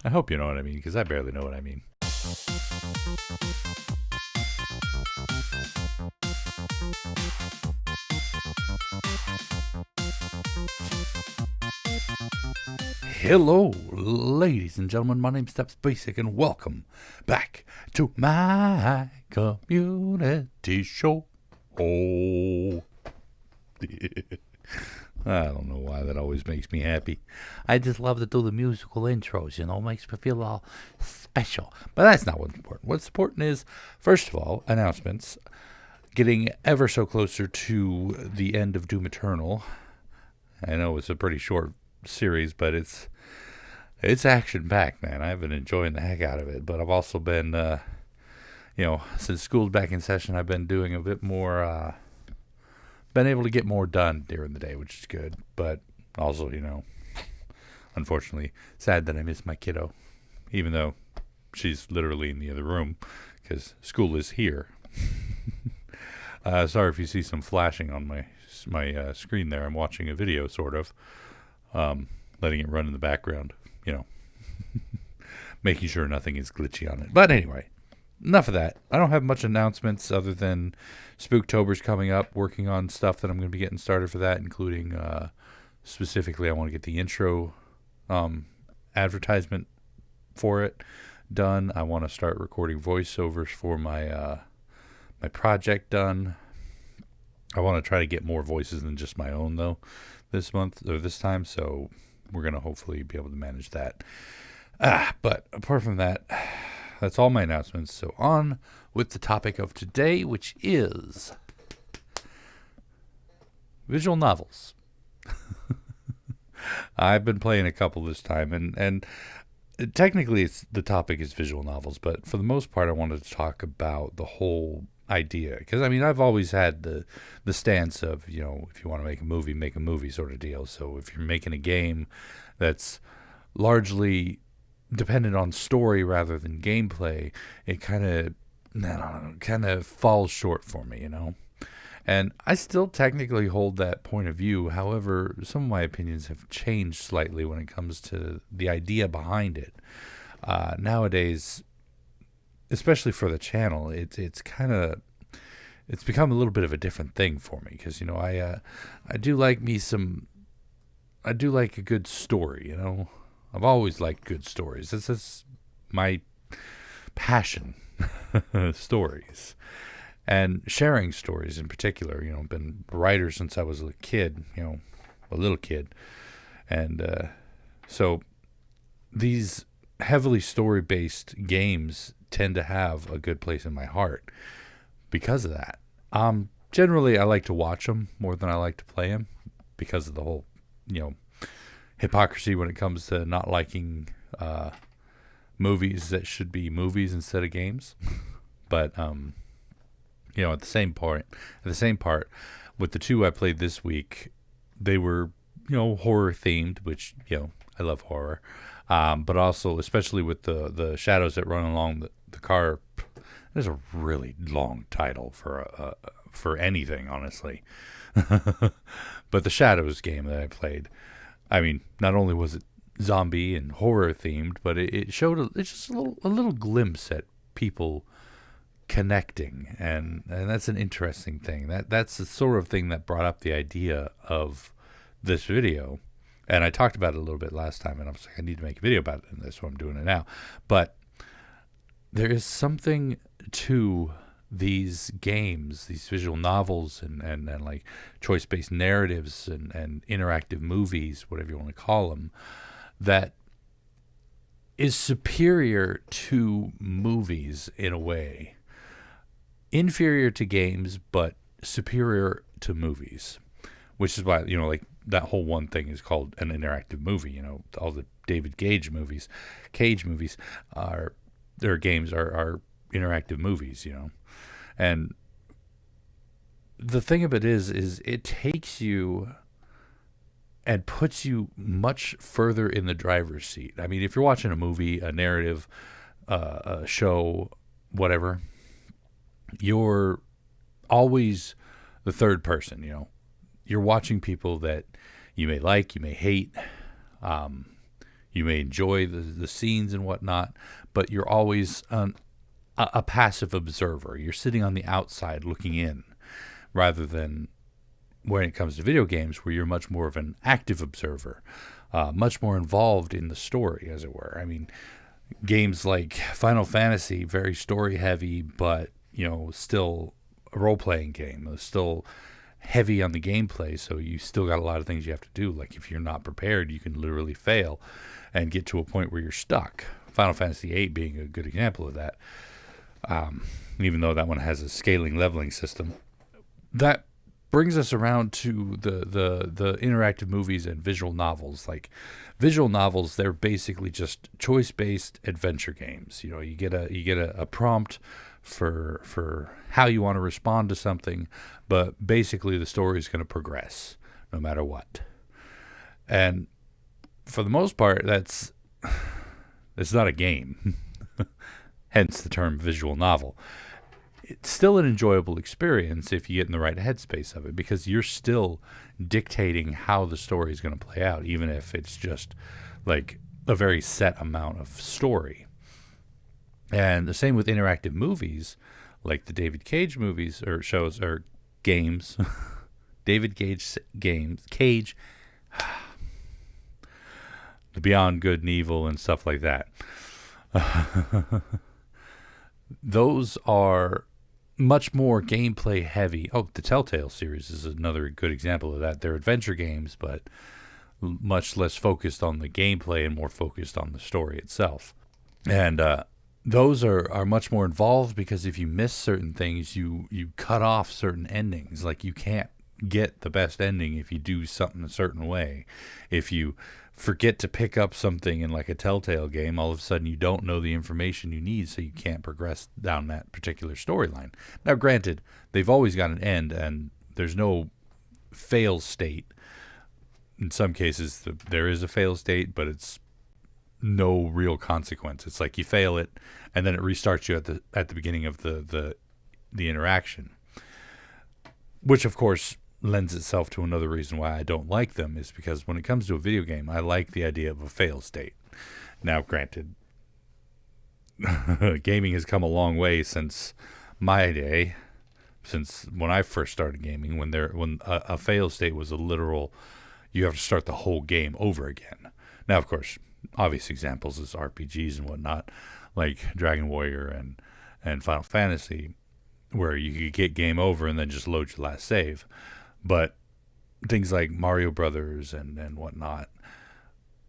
I hope you know what I mean, because I barely know what I mean. Hello, ladies and gentlemen. My name's StepsBasic, and welcome back to my community show. Oh, I don't know why that always makes me happy. I just love to do the musical intros, it makes me feel all special. But that's not what's important. What's important is, first of all, announcements. Getting ever so closer to the end of Doom Eternal. I know it's a pretty short series, but it's action packed, man. I've been enjoying the heck out of it. But I've also been, since school's back in session, I've been doing a bit more. Been able to get more done during the day, which is good. But also, unfortunately, sad that I miss my kiddo, even though she's literally in the other room because school is here. Sorry if you see some flashing on my screen there. I'm watching a video, sort of, letting it run in the background, making sure nothing is glitchy on it. But anyway, enough of that. I don't have much announcements other than Spooktober's coming up, working on stuff that I'm going to be getting started for that, including specifically I want to get the intro advertisement for it done. I want to start recording voiceovers for my project done. I want to try to get more voices than just my own, though, this month or this time, so we're going to hopefully be able to manage that. But apart from that, that's all my announcements. So on with the topic of today, which is visual novels. I've been playing a couple this time, and technically the topic is visual novels, but for the most part I wanted to talk about the whole idea, because I've always had the stance of, if you want to make a movie sort of deal. So if you're making a game that's largely dependent on story rather than gameplay, it kind of falls short for me, and I still technically hold that point of view. However, some of my opinions have changed slightly when it comes to the idea behind it. Nowadays, especially for the channel, it's become a little bit of a different thing for me, because I do like a good story. I've always liked good stories. This is my passion, stories. And sharing stories in particular. I've been a writer since I was a kid, a little kid. And so these heavily story-based games tend to have a good place in my heart because of that. Generally, I like to watch them more than I like to play them because of the whole, hypocrisy when it comes to not liking movies that should be movies instead of games. But at the same part, with the two I played this week, they were, horror themed, which, I love horror. But also, especially with the shadows that run along the car, there's a really long title for anything, honestly. But the Shadows game that I played, not only was it zombie and horror themed, but it showed it's just a little glimpse at people connecting, and that's an interesting thing. That's the sort of thing that brought up the idea of this video. And I talked about it a little bit last time, and I was like, I need to make a video about it, and that's why I'm doing it now. But there is something to these games, these visual novels, and like choice-based narratives and interactive movies, whatever you want to call them, that is superior to movies in a way. Inferior to games, but superior to movies. Which is why, like that whole one thing is called an interactive movie. All the David Cage movies are, their games are interactive movies, And the thing of it is it takes you and puts you much further in the driver's seat. If you're watching a movie, a narrative, a show, whatever, you're always the third person, You're watching people that you may like, you may hate. You may enjoy the scenes and whatnot, but you're always a passive observer. You're sitting on the outside looking in, rather than when it comes to video games, where you're much more of an active observer, much more involved in the story, as it were. I mean, games like Final Fantasy, very story heavy, but still a role playing game. It's still heavy on the gameplay, so you still got a lot of things you have to do. Like if you're not prepared, you can literally fail and get to a point where you're stuck. Final Fantasy VIII being a good example of that. Even though that one has a scaling leveling system. That brings us around to the interactive movies and visual novels. Like visual novels, they're basically just choice-based adventure games. You get a prompt for how you want to respond to something, but basically the story is going to progress no matter what. And for the most part, it's not a game. Hence the term visual novel. It's still an enjoyable experience if you get in the right headspace of it, because you're still dictating how the story is going to play out, even if it's just like a very set amount of story. And the same with interactive movies, like the David Cage movies or shows or games. David Cage games, the Beyond Good and Evil and stuff like that. Those are much more gameplay heavy. Oh, the Telltale series is another good example of that. They're adventure games, but much less focused on the gameplay and more focused on the story itself. And those are much more involved, because if you miss certain things, you cut off certain endings. Like you can't get the best ending if you do something a certain way. If you forget to pick up something in like a Telltale game, all of a sudden you don't know the information you need, so you can't progress down that particular storyline. Now, granted, they've always got an end, and there's no fail state. In some cases, there is a fail state, but it's no real consequence. It's like you fail it, and then it restarts you at the beginning of the interaction, which of course lends itself to another reason why I don't like them, is because when it comes to a video game, I like the idea of a fail state. Now, granted, gaming has come a long way since my day, since when I first started gaming, when a fail state was a literal, you have to start the whole game over again. Now, of course, obvious examples is RPGs and whatnot, like Dragon Warrior and Final Fantasy, where you could get game over and then just load your last save. But things like Mario Brothers and whatnot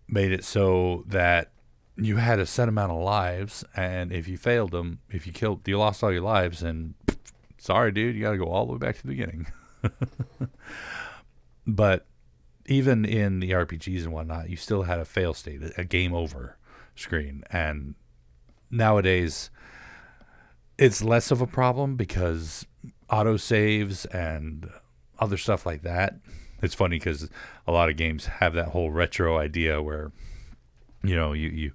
made it so that you had a set amount of lives, and if you failed them, if you lost all your lives, and sorry, dude, you got to go all the way back to the beginning. But even in the RPGs and whatnot, you still had a fail state, a game over screen. And nowadays, it's less of a problem because autosaves and other stuff like that. It's funny because a lot of games have that whole retro idea where, you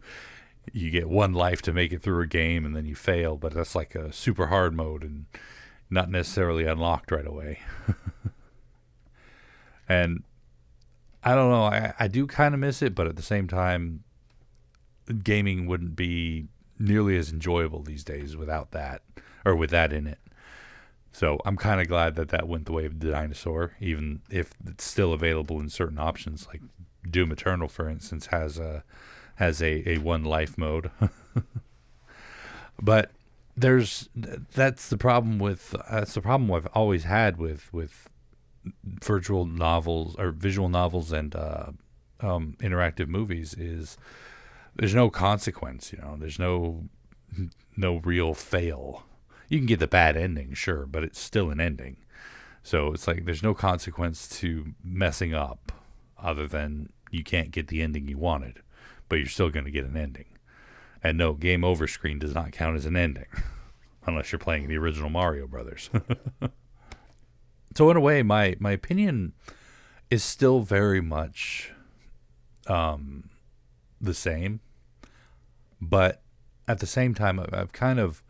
get one life to make it through a game and then you fail, but that's like a super hard mode and not necessarily unlocked right away. And I don't know, I do kind of miss it, but at the same time, gaming wouldn't be nearly as enjoyable these days without that, or with that in it. So I'm kind of glad that went the way of the dinosaur, even if it's still available in certain options. Like Doom Eternal, for instance, has a one life mode. But that's the problem I've always had with virtual novels or visual novels and interactive movies, is there's no consequence. There's no real fail. You can get the bad ending, sure, but it's still an ending. So it's like there's no consequence to messing up, other than you can't get the ending you wanted, but you're still going to get an ending. And no, game over screen does not count as an ending, unless you're playing the original Mario Brothers. So in a way, my opinion is still very much the same, but at the same time, I've kind of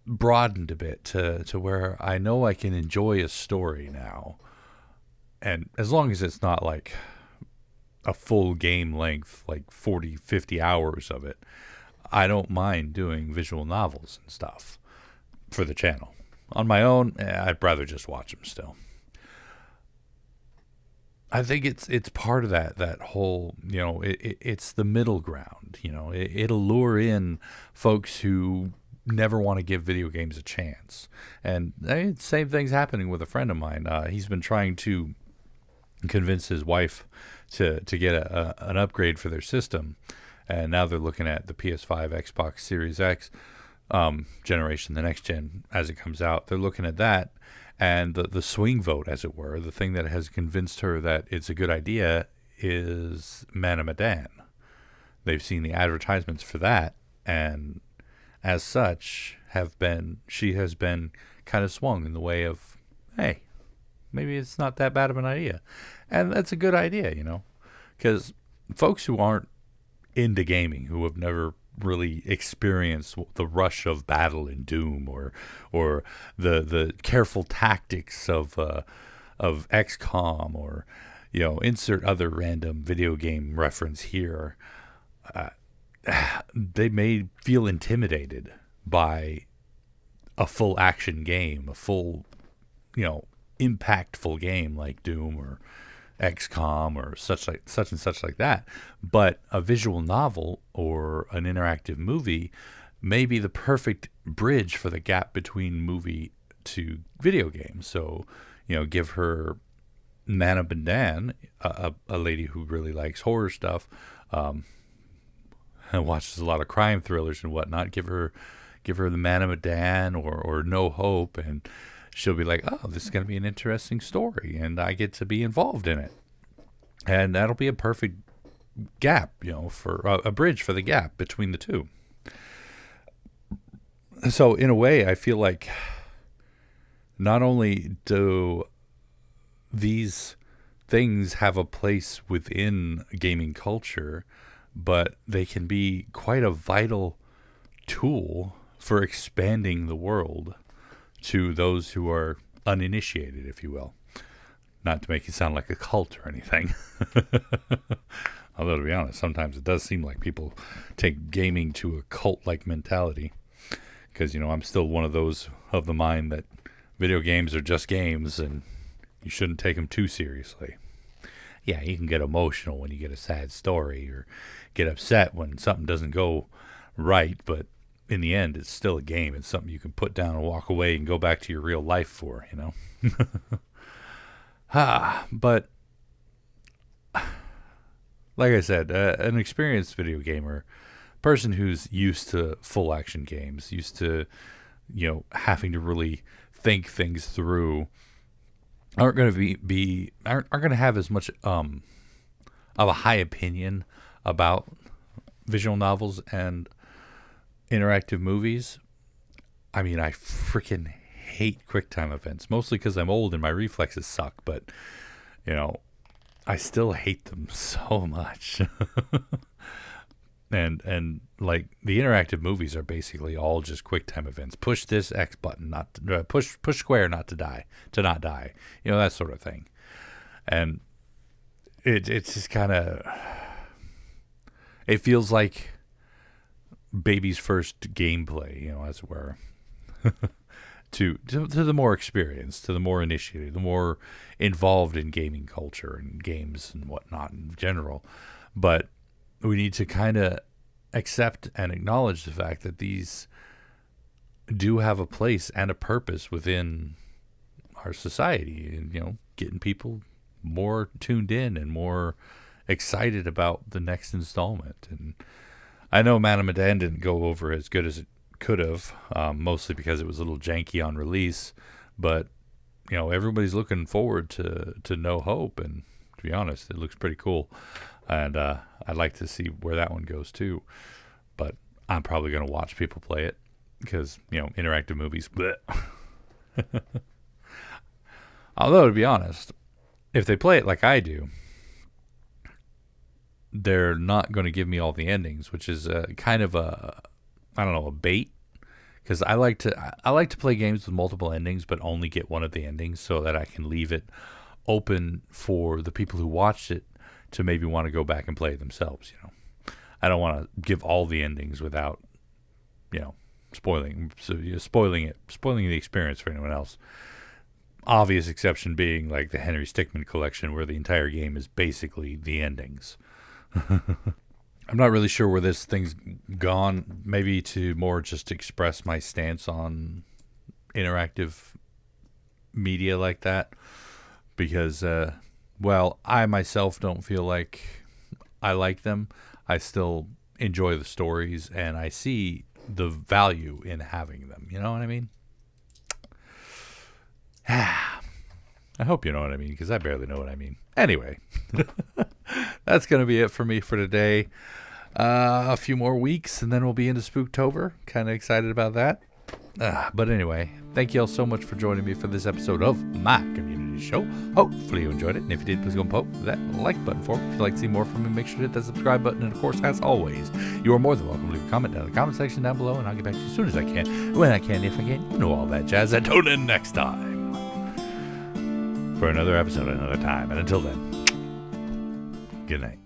broadened a bit to where I know I can enjoy a story now, and as long as it's not like a full game length, like 40, 50 hours of it, I don't mind doing visual novels and stuff for the channel. On my own, I'd rather just watch them still. I think it's part of that whole, it's the middle ground. It'll lure in folks who never want to give video games a chance. And same thing's happening with a friend of mine. He's been trying to convince his wife to get an upgrade for their system, and now they're looking at the PS5, Xbox Series X generation, the next gen as it comes out. They're looking at that, and the swing vote, as it were, the thing that has convinced her that it's a good idea is Man of Medan. They've seen the advertisements for that, and as such, she has been kind of swung in the way of, hey, maybe it's not that bad of an idea. And that's a good idea, because folks who aren't into gaming, who have never really experienced the rush of battle in Doom or the careful tactics of XCOM, or insert other random video game reference here, they may feel intimidated by a full action game, a full impactful game like Doom or XCOM or such and such like that. But a visual novel or an interactive movie may be the perfect bridge for the gap between movie to video game. So, give her Man of Medan, a lady who really likes horror stuff, and watches a lot of crime thrillers and whatnot. Give her the Man of Medan or No Hope, and she'll be like, oh, this is going to be an interesting story, and I get to be involved in it. And that'll be a perfect gap, for a bridge for the gap between the two. So in a way, I feel like not only do these things have a place within gaming culture, but they can be quite a vital tool for expanding the world to those who are uninitiated, if you will. Not to make it sound like a cult or anything. Although, to be honest, sometimes it does seem like people take gaming to a cult-like mentality. Because, I'm still one of those of the mind that video games are just games and you shouldn't take them too seriously. Yeah, you can get emotional when you get a sad story or get upset when something doesn't go right, but in the end, it's still a game. It's something you can put down and walk away and go back to your real life for, But like I said, an experienced video gamer, person who's used to full action games, used to, having to really think things through, aren't going to aren't going to have as much of a high opinion about visual novels and interactive movies. I mean, I freaking hate QuickTime events, mostly because I'm old and my reflexes suck, but I still hate them so much. and like the interactive movies are basically all just QuickTime events. Push this X button, not to, push square not to not die, that sort of thing. And it's just kind of, it feels like baby's first gameplay, as it were. to the more experienced, to the more initiated, the more involved in gaming culture and games and whatnot in general. But we need to kind of accept and acknowledge the fact that these do have a place and a purpose within our society, and getting people more tuned in and more excited about the next installment. And I know Man of Medan didn't go over as good as it could have, mostly because it was a little janky on release, but everybody's looking forward to No Hope, and to be honest, it looks pretty cool, and I'd like to see where that one goes too. But I'm probably going to watch people play it because interactive movies. Although, to be honest, if they play it like I do, they're not going to give me all the endings, which is kind of a bait, because I like to play games with multiple endings, but only get one of the endings so that I can leave it open for the people who watched it to maybe want to go back and play it themselves. I don't want to give all the endings without, spoiling the experience for anyone else. Obvious exception being like the Henry Stickmin collection, where the entire game is basically the endings. I'm not really sure where this thing's gone. Maybe to more just express my stance on interactive media like that, because I myself don't feel like I like them. I still enjoy the stories, and I see the value in having them. You know what I mean? I hope you know what I mean, because I barely know what I mean. Anyway, that's going to be it for me for today. A few more weeks, and then we'll be into Spooktober. Kind of excited about that. But anyway, thank you all so much for joining me for this episode of my community show. Hopefully you enjoyed it, and if you did, please go and poke that like button for me. If you'd like to see more from me, make sure to hit that subscribe button, and of course, as always, you are more than welcome to leave a comment down in the comment section down below, and I'll get back to you as soon as I can, when I can, if I can, all that jazz. And tune in next time for another episode another time, and until then, good night.